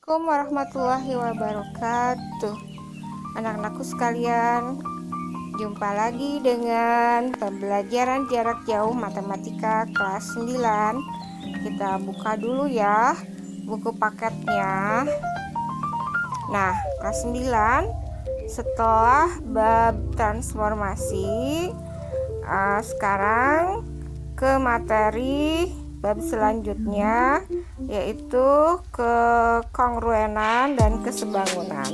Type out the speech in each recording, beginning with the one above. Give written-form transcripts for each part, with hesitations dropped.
Assalamualaikum warahmatullahi wabarakatuh. Anak-anakku sekalian, jumpa lagi dengan pembelajaran jarak jauh matematika kelas 9. Kita buka dulu ya buku paketnya. Nah, kelas 9 setelah bab transformasi, sekarang ke materi bab selanjutnya, yaitu kekongruenan dan kesebangunan.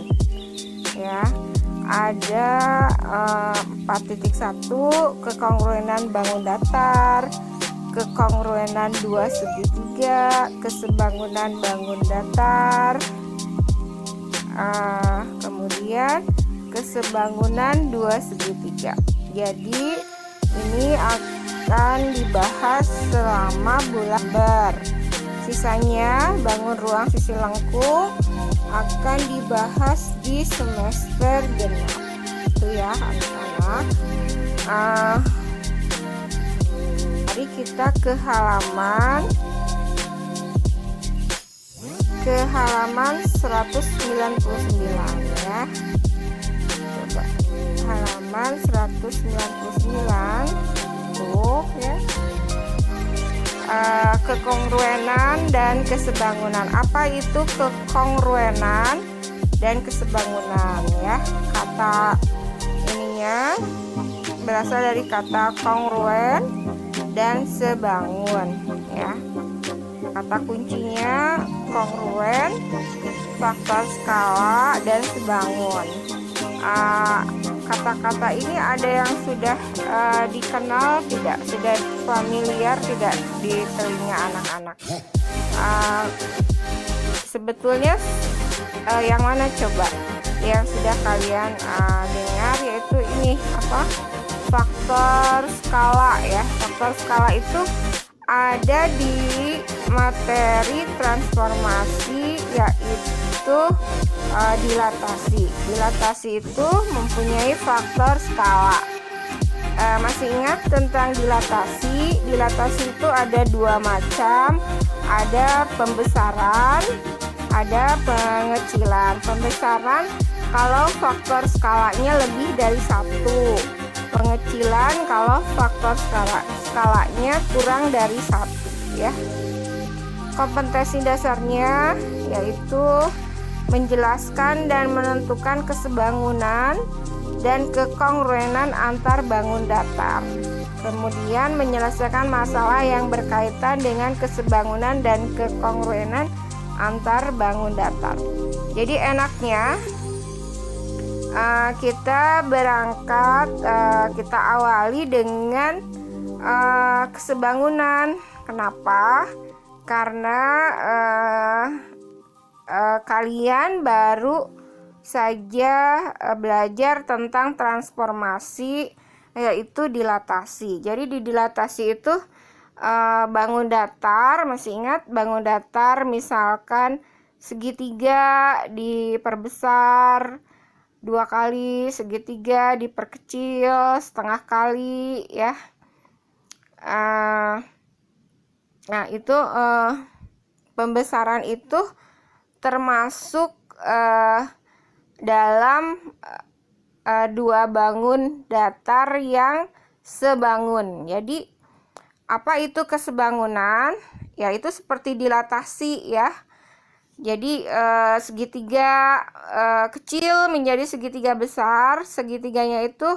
Ya, ada 4.1 kekongruenan bangun datar, kekongruenan 2 segitiga, kesebangunan bangun datar, kemudian kesebangunan 2 segitiga. Jadi ini akan dibahas selama bulan Ber. Sisanya bangun ruang sisi lengkung akan dibahas di semester genap. Itu ya anak-anak. Mari kita ke halaman 199 ya. Coba halaman 199 tuh ya. Kekongruenan dan kesebangunan. Apa itu kekongruenan dan kesebangunan ya? Kata ininya berasal dari kata kongruen dan sebangun ya. Kata kuncinya kongruen, faktor skala, dan sebangun. Kata-kata ini ada yang sudah dikenal tidak, sudah familiar tidak di telinga anak-anak. Sebetulnya yang mana coba yang sudah kalian dengar, yaitu ini apa? Faktor skala ya. Faktor skala itu ada di materi transformasi, yaitu dilatasi. Dilatasi itu mempunyai faktor skala. Masih ingat tentang dilatasi? Dilatasi itu ada dua macam, ada pembesaran, ada pengecilan. Pembesaran kalau faktor skalanya lebih dari 1. Pengecilan kalau faktor skalanya kurang dari 1 ya. Kompetensi dasarnya yaitu menjelaskan dan menentukan kesebangunan dan kekongruenan antar bangun datar. Kemudian menyelesaikan masalah yang berkaitan dengan kesebangunan dan kekongruenan antar bangun datar. Jadi enaknya kita berangkat, kita awali dengan kesebangunan. Kenapa? Karena kalian baru saja belajar tentang transformasi, yaitu dilatasi. Jadi di dilatasi itu bangun datar, masih ingat bangun datar, misalkan segitiga diperbesar 2 kali, segitiga diperkecil setengah kali ya. Nah itu pembesaran itu termasuk dalam 2 bangun datar yang sebangun. Jadi apa itu kesebangunan? Ya itu seperti dilatasi ya. Jadi segitiga kecil menjadi segitiga besar. Segitiganya itu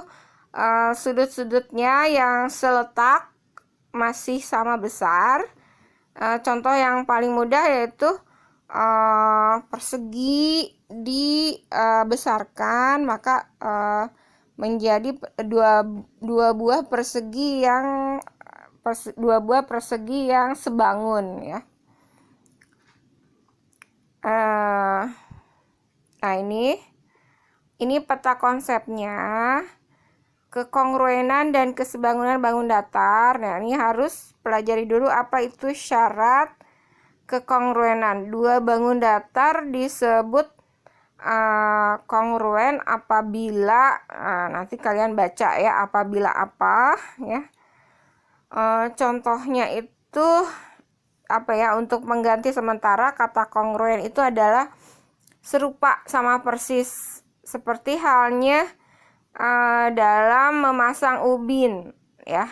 sudut-sudutnya yang seletak masih sama besar. Contoh yang paling mudah yaitu persegi dibesarkan, maka menjadi dua buah persegi yang sebangun ya. Nah ini peta konsepnya, kekongruenan dan kesebangunan bangun datar. Nah ini harus pelajari dulu apa itu syarat kekongruenan. 2 bangun datar disebut kongruen apabila, nanti kalian baca ya, apabila apa ya. Contohnya itu apa ya, untuk mengganti sementara kata kongruen itu adalah serupa sama persis seperti halnya dalam memasang ubin ya.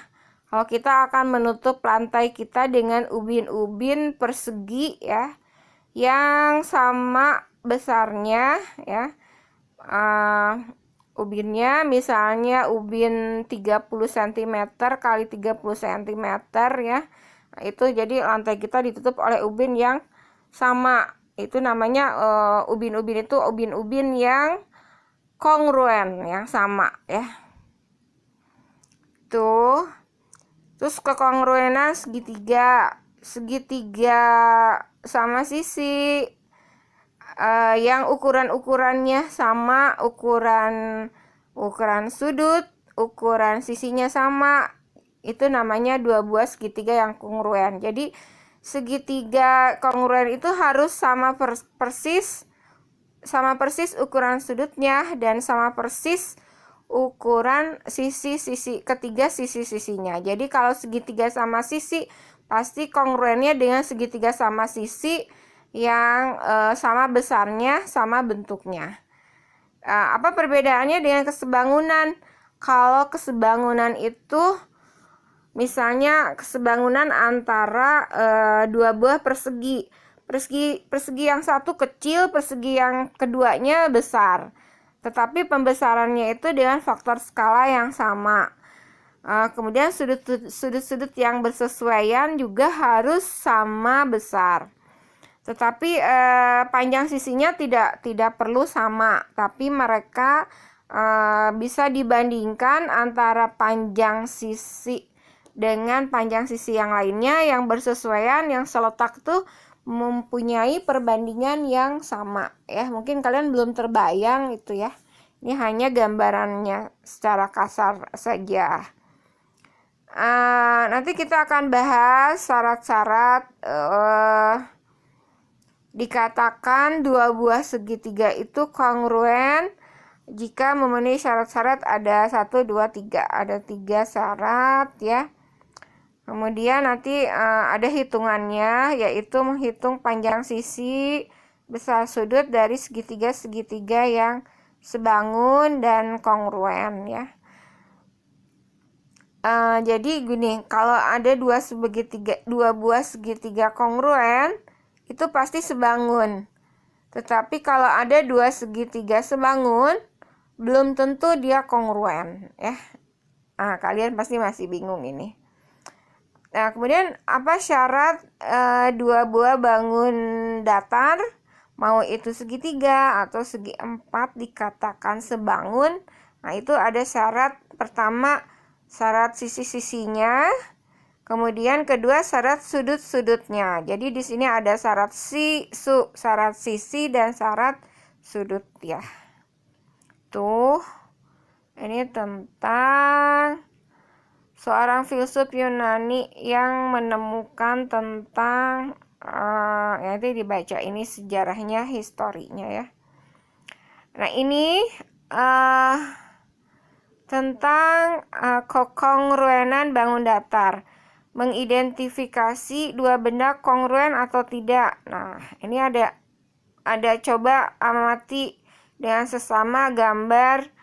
Kalau kita akan menutup lantai kita dengan ubin-ubin persegi ya, yang sama besarnya ya. Ubinnya misalnya ubin 30 cm kali 30 cm ya. Nah, itu jadi lantai kita ditutup oleh ubin yang sama. Itu namanya ubin-ubin itu ubin-ubin yang kongruen, yang sama ya. Tuh. Terus kekongruenan segitiga. Segitiga sama sisi yang ukuran-ukurannya sama, ukuran sudut, ukuran sisinya sama. Itu namanya dua buah segitiga yang kongruen. Jadi segitiga kongruen itu harus sama persis ukuran sudutnya dan sama persis ukuran sisi-sisi ketiga sisi-sisinya. Jadi kalau segitiga sama sisi pasti kongruennya dengan segitiga sama sisi yang sama besarnya, sama bentuknya. Apa perbedaannya dengan kesebangunan? Kalau kesebangunan itu misalnya kesebangunan antara dua buah persegi. Persegi yang satu kecil, persegi yang keduanya besar. Tetapi pembesarannya itu dengan faktor skala yang sama. Kemudian sudut-sudut yang bersesuaian juga harus sama besar. Tetapi panjang sisinya tidak perlu sama, tapi mereka bisa dibandingkan antara panjang sisi dengan panjang sisi yang lainnya yang bersesuaian, yang seletak tuh mempunyai perbandingan yang sama ya. Mungkin kalian belum terbayang itu ya. Ini hanya gambarannya secara kasar saja. Nanti kita akan bahas syarat-syarat dikatakan dua buah segitiga itu kongruen jika memenuhi syarat-syarat. Ada 1, 2, 3. Ada 3 syarat ya. Kemudian nanti ada hitungannya, yaitu menghitung panjang sisi, besar sudut dari segitiga-segitiga yang sebangun dan kongruen ya. Jadi gini, kalau ada dua buah segitiga kongruen itu pasti sebangun. Tetapi kalau ada dua segitiga sebangun belum tentu dia kongruen ya. Kalian pasti masih bingung ini. Nah, kemudian apa syarat dua buah bangun datar, mau itu segitiga atau segi empat dikatakan sebangun? Nah, itu ada syarat pertama, syarat sisi-sisinya, kemudian kedua syarat sudut-sudutnya. Jadi di sini ada syarat syarat sisi dan syarat sudut ya. Tuh, ini tentang seorang filsuf Yunani yang menemukan tentang nanti dibaca ini sejarahnya, historinya ya. Nah, ini tentang kekongruenan bangun datar, mengidentifikasi dua benda kongruen atau tidak. Nah, ini ada coba amati dengan sesama gambar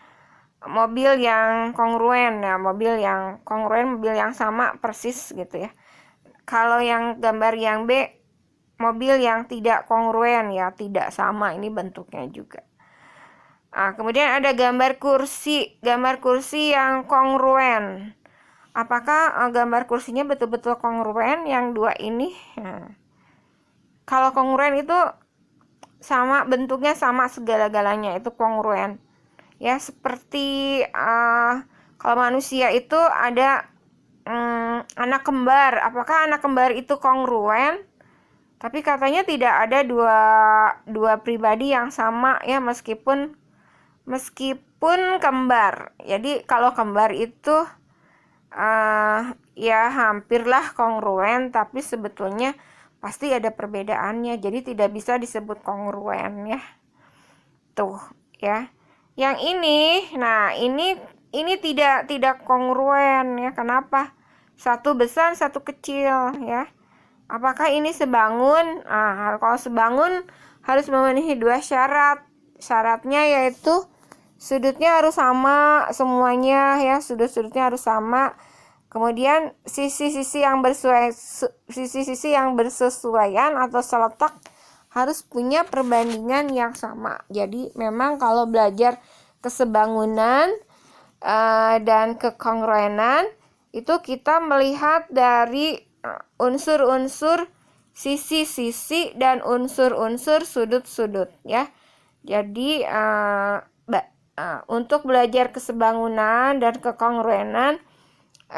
mobil yang kongruen ya, mobil yang kongruen, mobil yang sama persis gitu ya. Kalau yang gambar yang B, mobil yang tidak kongruen ya, tidak sama ini bentuknya juga. Kemudian ada gambar kursi yang kongruen. Apakah gambar kursinya betul-betul kongruen yang dua ini? Kalau kongruen itu sama bentuknya, sama segala-galanya, itu kongruen. Ya, seperti kalau manusia itu ada anak kembar. Apakah anak kembar itu kongruen? Tapi katanya tidak ada dua pribadi yang sama ya, meskipun kembar. Jadi kalau kembar itu ya hampirlah kongruen, tapi sebetulnya pasti ada perbedaannya. Jadi tidak bisa disebut kongruen ya. Tuh ya. Yang ini, nah ini tidak kongruen ya. Kenapa? Satu besar, satu kecil ya. Apakah ini sebangun? Kalau sebangun harus memenuhi 2 syarat. Syaratnya yaitu sudutnya harus sama semuanya ya, sudut-sudutnya harus sama. Kemudian sisi-sisi yang bersesuaian atau seletak harus punya perbandingan yang sama. Jadi memang kalau belajar kesebangunan dan kekongruenan itu kita melihat dari unsur-unsur sisi-sisi dan unsur-unsur sudut-sudut ya. Jadi untuk belajar kesebangunan dan kekongruenan,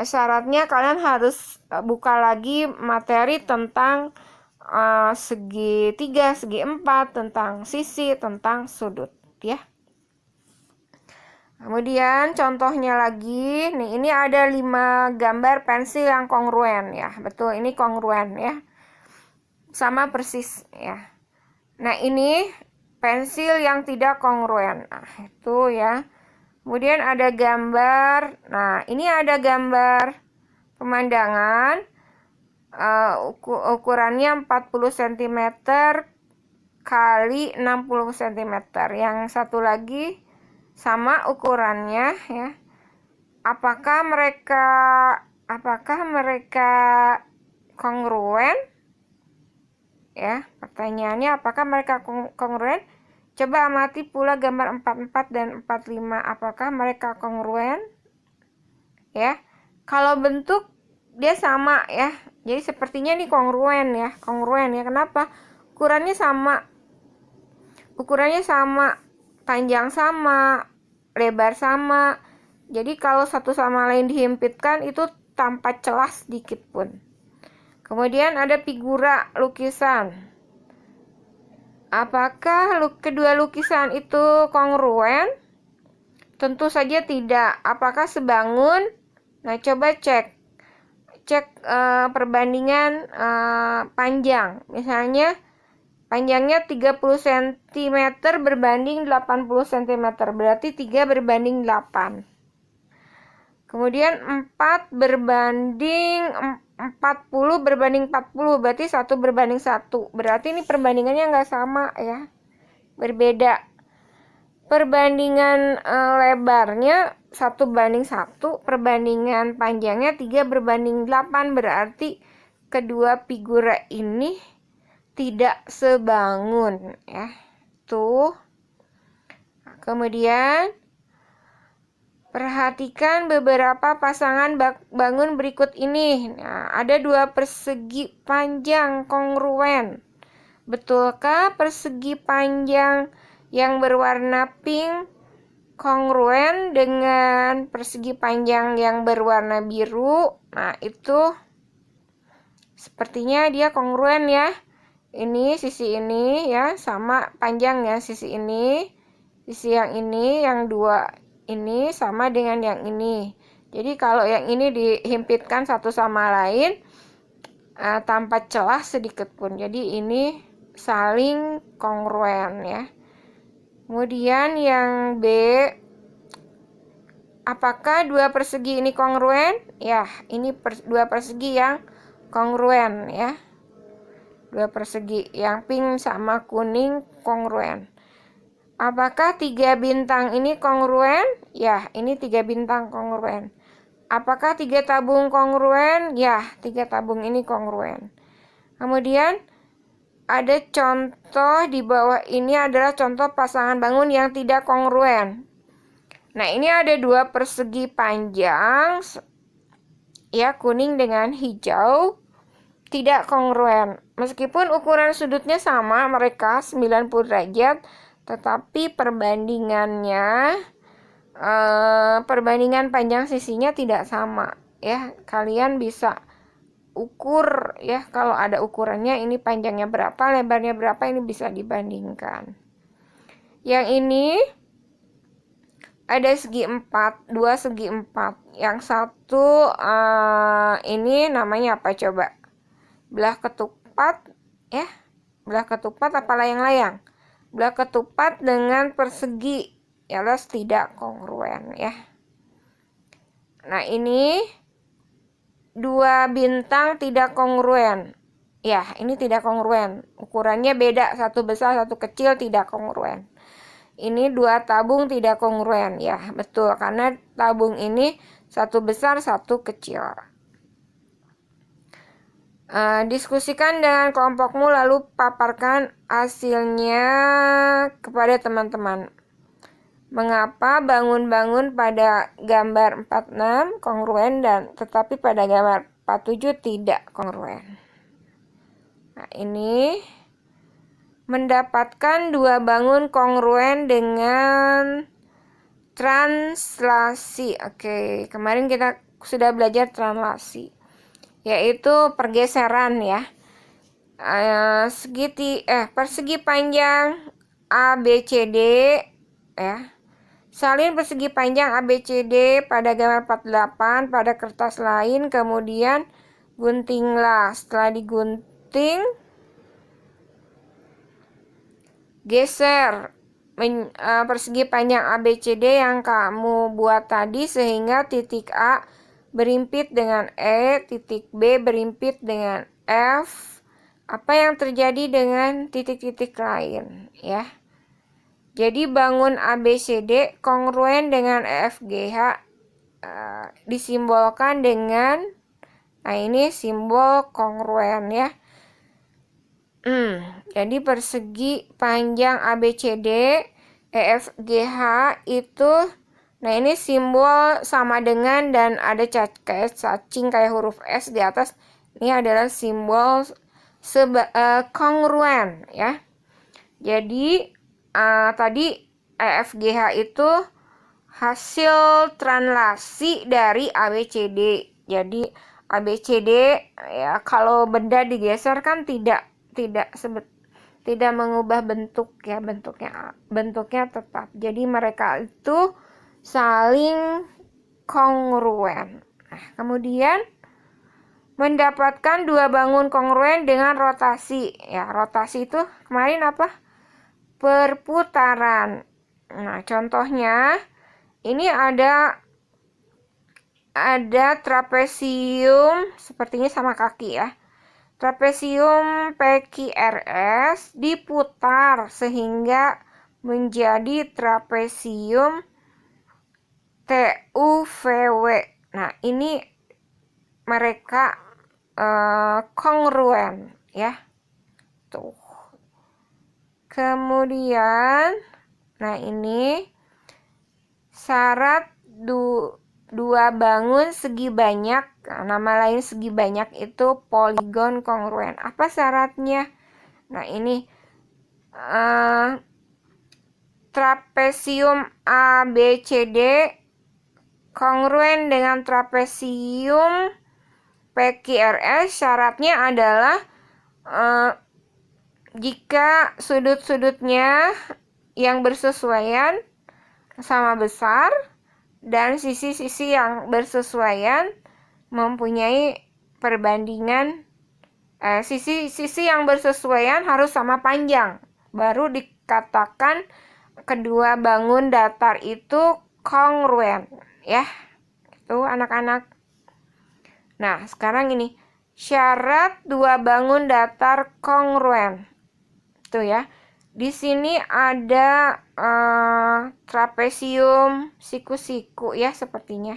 syaratnya kalian harus buka lagi materi tentang segi 3, segi 4, tentang sisi, tentang sudut ya. Kemudian contohnya lagi, nih ini ada 5 gambar pensil yang kongruen ya. Betul, ini kongruen ya. Sama persis ya. Nah, ini pensil yang tidak kongruen. Nah, itu ya. Kemudian ada gambar. Nah, ini ada gambar pemandangan. Ukurannya 40 cm kali 60 cm. Yang satu lagi sama ukurannya ya. Apakah mereka kongruen? Ya, pertanyaannya apakah mereka kongruen? Coba amati pula gambar 44 dan 45. Apakah mereka kongruen? Ya. Kalau bentuk dia sama ya. Jadi sepertinya ini kongruen ya. Kongruen ya. Kenapa? Ukurannya sama. Panjang sama, lebar sama. Jadi kalau satu sama lain dihimpitkan itu tanpa celah sedikit pun. Kemudian ada figura lukisan. Apakah kedua lukisan itu kongruen? Tentu saja tidak. Apakah sebangun? Nah, coba cek perbandingan panjang. Misalnya panjangnya 30 cm berbanding 80 cm. Berarti 3 berbanding 8. Kemudian 4 berbanding 40 berbanding 40. Berarti 1 berbanding 1. Berarti ini perbandingannya nggak sama ya. Berbeda. Perbandingan lebarnya 1 banding 1. Perbandingan panjangnya 3 berbanding 8. Berarti kedua figura ini tidak sebangun ya. Tuh. Kemudian perhatikan beberapa pasangan bangun berikut ini. Nah, ada 2 persegi panjang kongruen. Betulkah persegi panjang yang berwarna pink kongruen dengan persegi panjang yang berwarna biru? Nah, itu sepertinya dia kongruen ya. Ini sisi ini ya sama panjangnya, sisi ini, sisi yang ini, yang 2 ini sama dengan yang ini. Jadi kalau yang ini dihimpitkan satu sama lain tanpa celah sedikit pun. Jadi ini saling kongruen ya. Kemudian yang B, apakah 2 persegi ini kongruen? Ya, ini 2 persegi yang kongruen ya. 2 persegi yang pink sama kuning kongruen. Apakah 3 bintang ini kongruen? Ya, ini 3 bintang kongruen. Apakah 3 tabung kongruen? Ya, 3 tabung ini kongruen. Kemudian ada contoh di bawah ini adalah contoh pasangan bangun yang tidak kongruen. Nah, ini ada 2 persegi panjang ya, kuning dengan hijau, tidak kongruen. Meskipun ukuran sudutnya sama mereka 90 derajat, tetapi perbandingan panjang sisinya tidak sama ya. Kalian bisa ukur ya, kalau ada ukurannya ini panjangnya berapa, lebarnya berapa, ini bisa dibandingkan. Yang ini ada segi 4, 2 segi 4. Yang satu ini namanya apa coba? Belah ketupat ya. Belah ketupat apa layang-layang? Belah ketupat dengan persegi ya, tidak kongruen ya. Nah, ini 2 bintang tidak kongruen. Ya, ini tidak kongruen. Ukurannya beda, satu besar, satu kecil, tidak kongruen. Ini dua tabung tidak kongruen. Ya, betul. Karena tabung ini satu besar, satu kecil. Diskusikan dengan kelompokmu lalu paparkan hasilnya kepada teman-teman. Mengapa bangun-bangun pada gambar 46 kongruen dan tetapi pada gambar 47 tidak kongruen? Nah, ini mendapatkan dua bangun kongruen dengan translasi. Oke, kemarin kita sudah belajar translasi, yaitu pergeseran ya. Persegi panjang ABCD ya. Salin persegi panjang ABCD pada gambar 48 pada kertas lain, kemudian guntinglah. Setelah digunting, geser persegi panjang ABCD yang kamu buat tadi sehingga titik A berimpit dengan E, titik B berimpit dengan F. Apa yang terjadi dengan titik-titik lain ya? Jadi bangun ABCD kongruen dengan EFGH disimbolkan dengan, nah ini simbol kongruen ya. Jadi persegi panjang ABCD EFGH itu, nah ini simbol sama dengan dan ada kayak cacing kayak huruf S di atas. Ini adalah simbol kongruen ya. Jadi tadi EFGH itu hasil translasi dari ABCD. Jadi ABCD ya, kalau benda digeser kan tidak mengubah bentuk ya, bentuknya tetap. Jadi mereka itu saling kongruen. Nah, kemudian mendapatkan dua bangun kongruen dengan rotasi. Ya, rotasi itu kemarin apa? Perputaran. Nah, contohnya ini ada trapesium, sepertinya sama kaki ya. Trapesium PQRS diputar sehingga menjadi trapesium TUVW. Nah, ini mereka kongruen ya. Tuh. Kemudian, nah ini syarat dua bangun segi banyak. Nama lain segi banyak itu poligon kongruen. Apa syaratnya? Nah ini trapesium ABCD kongruen dengan trapesium PQRS. Syaratnya adalah jika sudut-sudutnya yang bersesuaian sama besar dan sisi-sisi yang bersesuaian mempunyai perbandingan, sisi-sisi yang bersesuaian harus sama panjang, baru dikatakan kedua bangun datar itu kongruen ya. Itu anak-anak. Nah, sekarang ini syarat dua bangun datar kongruen. Tuh ya. Di sini ada trapesium siku-siku ya sepertinya.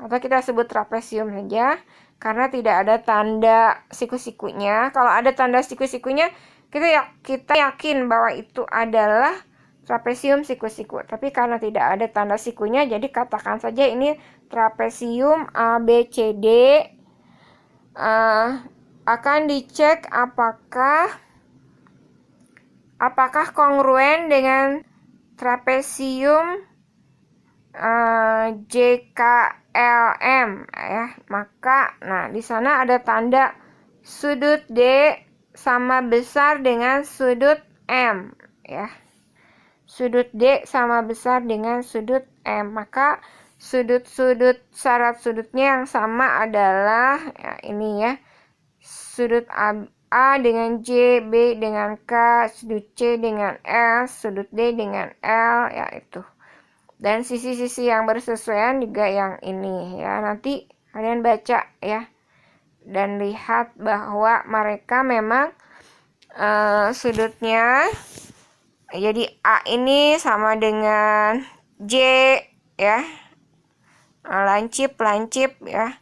Atau kita sebut trapesium saja karena tidak ada tanda siku-sikunya. Kalau ada tanda siku-sikunya, kita yakin bahwa itu adalah trapesium siku-siku. Tapi karena tidak ada tanda sikunya, jadi katakan saja ini trapesium ABCD. Akan dicek apakah kongruen dengan trapesium JKLM ya. Maka nah di sana ada tanda sudut D sama besar dengan sudut M ya. Sudut D sama besar dengan sudut M. Maka sudut-sudut syarat sudutnya yang sama adalah ya, ini ya. Sudut A dengan J, B dengan K, sudut C dengan S, sudut D dengan L, ya itu. Dan sisi-sisi yang bersesuaian juga yang ini ya. Nanti kalian baca ya. dan lihat bahwa mereka memang sudutnya, jadi A ini sama dengan J ya, lancip ya.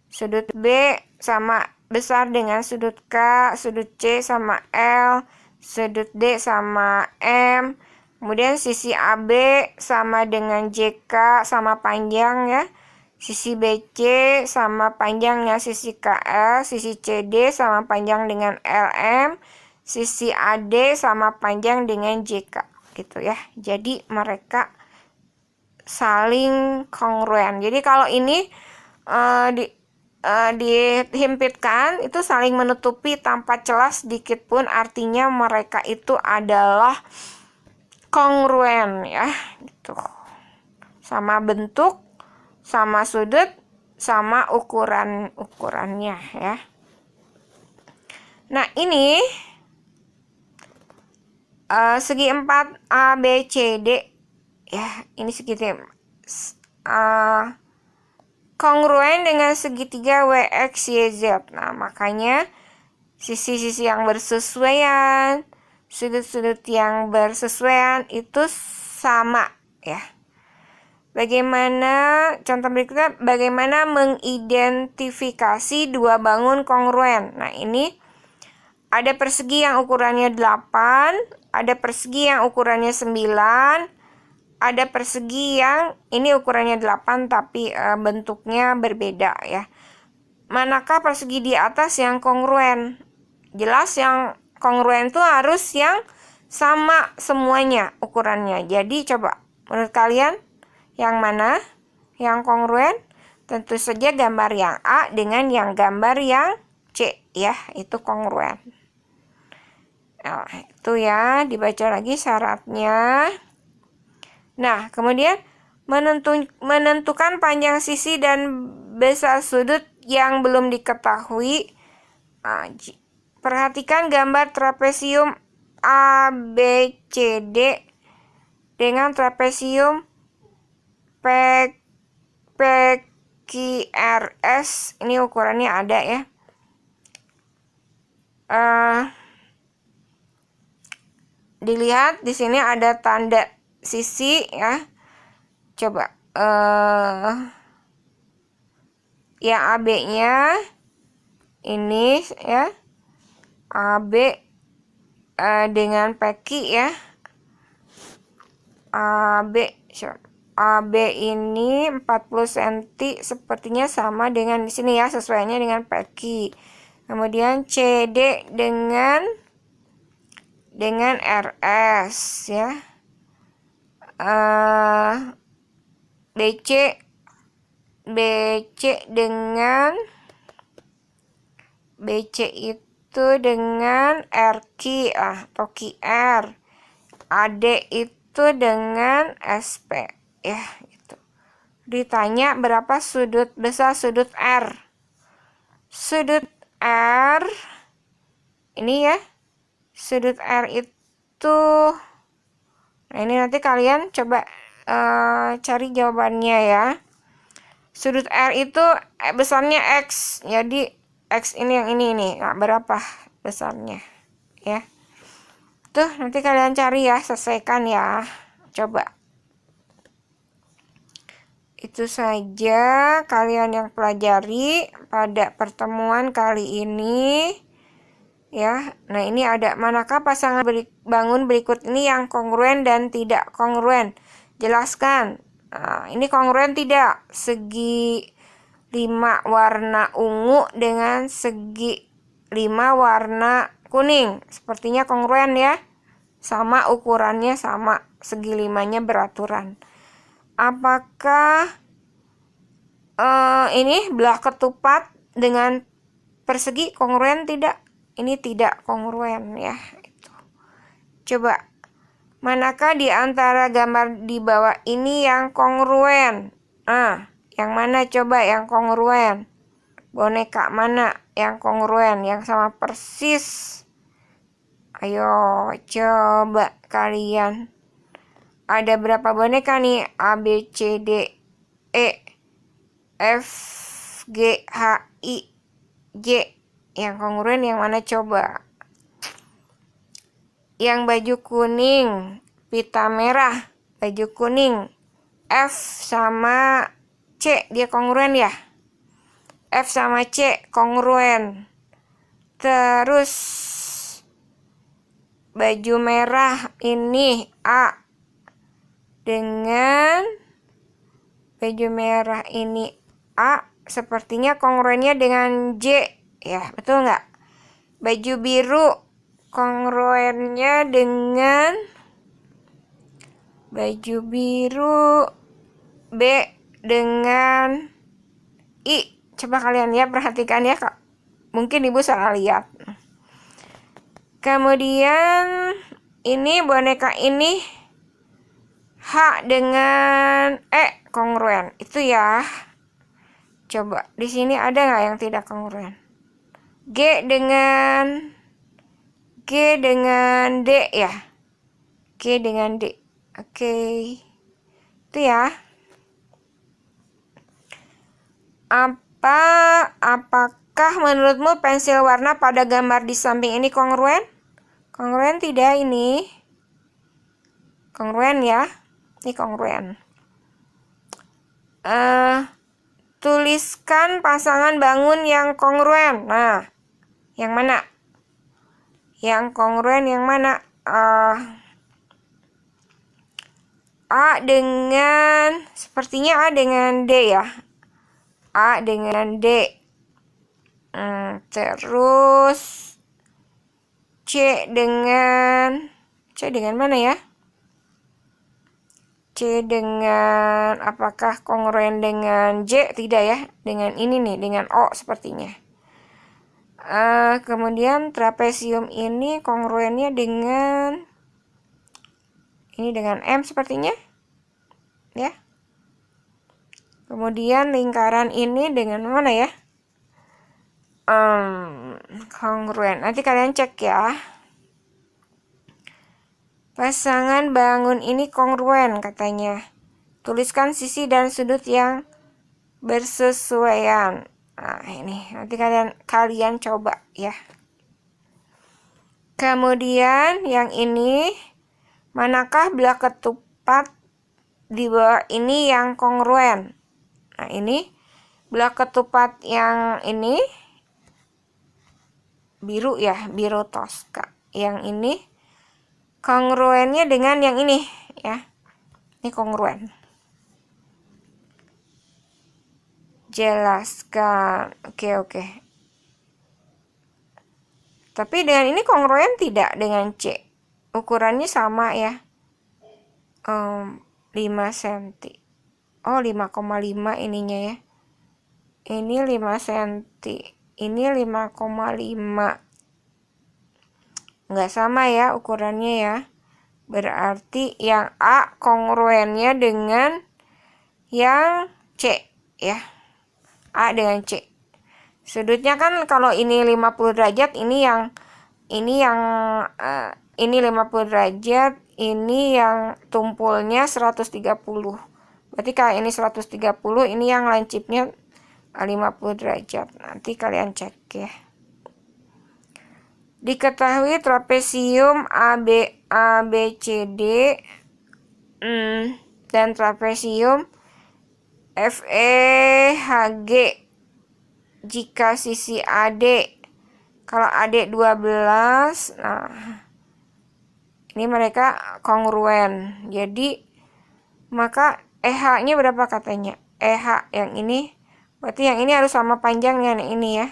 Sudut B sama besar dengan sudut K, sudut C sama L, sudut D sama M. Kemudian sisi AB sama dengan JK sama panjang ya. Sisi BC sama panjangnya sisi KL, sisi CD sama panjang dengan LM, sisi AD sama panjang dengan JK gitu ya. Jadi mereka saling kongruen. Jadi kalau ini dihimpitkan itu saling menutupi tanpa celah sedikit pun, artinya mereka itu adalah kongruen ya gitu. Sama bentuk, sama sudut, sama ukurannya ya. Nah, ini segi 4 A, B, C, D ya. Ini segitiga kongruen dengan segitiga W, X, Y, Z. Nah, makanya sisi-sisi yang bersesuaian, sudut-sudut yang bersesuaian itu sama ya. Bagaimana contoh berikutnya, bagaimana mengidentifikasi dua bangun kongruen. Nah, ini ada persegi yang ukurannya 8, ada persegi yang ukurannya 9, ada persegi yang ini ukurannya 8 tapi bentuknya berbeda ya. Manakah persegi di atas yang kongruen? Jelas yang kongruen itu harus yang sama semuanya ukurannya. Jadi coba menurut kalian yang mana yang kongruen? Tentu saja gambar yang A dengan yang gambar yang C ya, itu kongruen. Nah, itu ya, dibaca lagi syaratnya. Nah, kemudian menentukan panjang sisi dan besar sudut yang belum diketahui. Perhatikan gambar trapesium ABCD dengan trapesium PQRS. Ini ukurannya ada ya. Dilihat di sini ada tanda sisi ya. Coba yang AB-nya ini ya. AB dengan PQ ya. AB ini 40 cm sepertinya sama dengan di sini ya, sesuainya dengan PQ. Kemudian CD dengan RS ya. BC dengan BC itu dengan RQ atau QR. AD itu dengan SP ya gitu. Ditanya berapa sudut besar sudut R. Sudut R ini ya. Sudut R itu, nah ini nanti kalian coba cari jawabannya ya. Sudut R itu besarnya X. Jadi X ini yang ini nih. Nah, berapa besarnya ya. Tuh nanti kalian cari ya, selesaikan ya. Coba. Itu saja kalian yang pelajari pada pertemuan kali ini ya. Nah, ini ada manakah pasangan bangun berikut ini yang kongruen dan tidak kongruen? Jelaskan. Nah, ini kongruen tidak. Segi 5 warna ungu dengan segi 5 warna kuning. Sepertinya kongruen ya. Sama ukurannya sama. Segi 5-nya beraturan. Apakah ini belah ketupat dengan persegi kongruen? Tidak. Ini tidak kongruen ya. Coba. Manakah di antara gambar di bawah ini yang kongruen? Yang mana coba yang kongruen? Boneka mana yang kongruen? Yang sama persis. Ayo coba kalian. Ada berapa boneka nih? A, B, C, D, E, F, G, H, I. J. Yang kongruen yang mana coba? Yang baju kuning, pita merah, baju kuning. F sama C, dia kongruen ya? F sama C kongruen. Terus baju merah ini A dengan baju merah ini A sepertinya kongruennya dengan J ya, betul nggak? Baju biru kongruennya dengan baju biru B dengan I. Coba kalian ya, perhatikan ya Kak. Mungkin Ibu salah lihat. Kemudian ini boneka ini H dengan E kongruen. Itu ya. Coba di sini ada nggak yang tidak kongruen? G dengan D ya. G dengan D. Oke. Itu ya. Apakah menurutmu pensil warna pada gambar di samping ini kongruen? Kongruen tidak ini? Kongruen ya. Ini kongruen. Tuliskan pasangan bangun yang kongruen. Nah, yang mana? Yang kongruen yang mana? A dengan, sepertinya A dengan D ya. A dengan D. Terus C dengan mana ya? C dengan, apakah kongruen dengan J? Tidak ya. Dengan ini nih, dengan O sepertinya. Kemudian trapesium ini kongruennya dengan ini, dengan M sepertinya ya. Kemudian lingkaran ini dengan mana ya? Kongruen. Nanti kalian cek ya. Pasangan bangun ini kongruen katanya. Tuliskan sisi dan sudut yang bersesuaian. Nah, ini nanti kalian coba ya. Kemudian yang ini, manakah belah ketupat di bawah ini yang kongruen? Nah, ini belah ketupat yang ini biru ya, biru Tosca. Yang ini kongruennya dengan yang ini ya. Ini kongruen. Jelaskan. Oke. Tapi dengan ini kongruen tidak dengan C. Ukurannya sama ya. 5 cm. Oh, 5,5 ininya ya. Ini 5 cm. Ini 5,5. Nggak sama ya ukurannya ya. Berarti yang A kongruennya dengan yang C ya. A dengan C. Sudutnya kan kalau ini 50 derajat, ini 50 derajat, ini yang tumpulnya 130. Berarti kalau ini 130, ini yang lancipnya 50 derajat. Nanti kalian cek ya. Diketahui trapesium ABCD dan trapesium FEHG jika sisi AD, kalau AD 12, nah ini mereka kongruen. Jadi maka EH-nya berapa katanya? EH yang ini, berarti yang ini harus sama panjang dengan yang ini ya.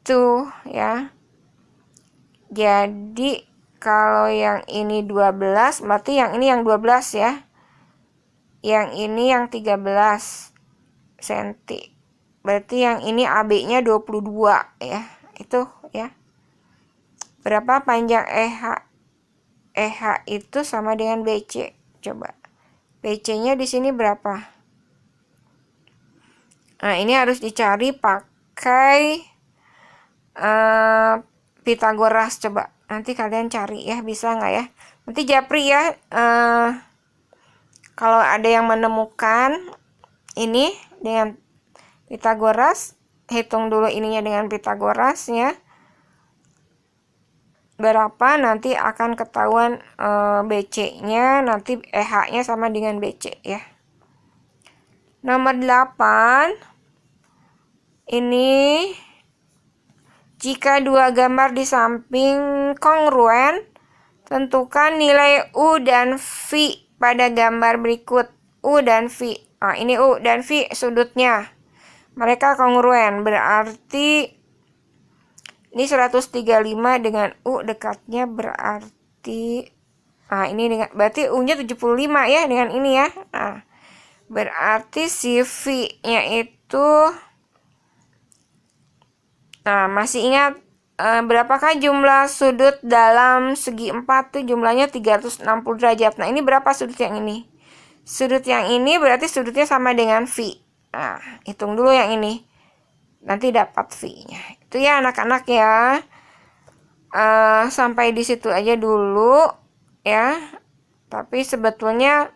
Tuh ya. Jadi kalau yang ini 12, berarti yang ini yang 12 ya. Yang ini yang 13 cm. Berarti yang ini AB-nya 22 ya. Itu ya. Berapa panjang EH? EH itu sama dengan BC. Coba. BC-nya di sini berapa? Nah, ini harus dicari pakai Pitagoras. Coba nanti kalian cari ya, bisa nggak ya? Nanti japri ya, kalau ada yang menemukan ini dengan Pitagoras, hitung dulu ininya dengan Pitagoras ya. Berapa nanti akan ketahuan BC-nya, nanti EH-nya sama dengan BC ya. Nomor 8. Ini jika dua gambar di samping kongruen, tentukan nilai U dan V pada gambar berikut. U dan V. Nah, ini U dan V sudutnya. Mereka kongruen, berarti ini 135 dengan U dekatnya berarti ini dengan berarti U-nya 75 ya dengan ini ya. Nah, berarti si V-nya itu masih ingat berapakah jumlah sudut dalam segi 4 tuh jumlahnya 360 derajat. Nah, ini berapa sudut yang ini? Sudut yang ini berarti sudutnya sama dengan V. Nah, hitung dulu yang ini. Nanti dapat V-nya. Itu ya anak-anak ya. Sampai di situ aja dulu ya. Tapi sebetulnya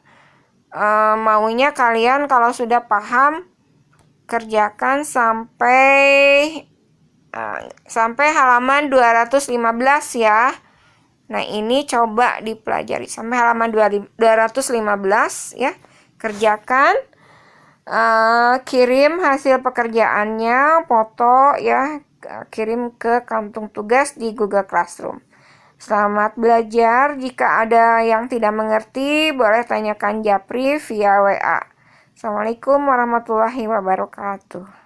maunya kalian kalau sudah paham kerjakan sampai halaman 215 ya. Nah, ini coba dipelajari sampai halaman 215 ya. Kerjakan. Kirim hasil pekerjaannya, foto ya, kirim ke kantung tugas di Google Classroom. Selamat belajar. Jika ada yang tidak mengerti, boleh tanyakan Japri via WA. Assalamualaikum warahmatullahi wabarakatuh.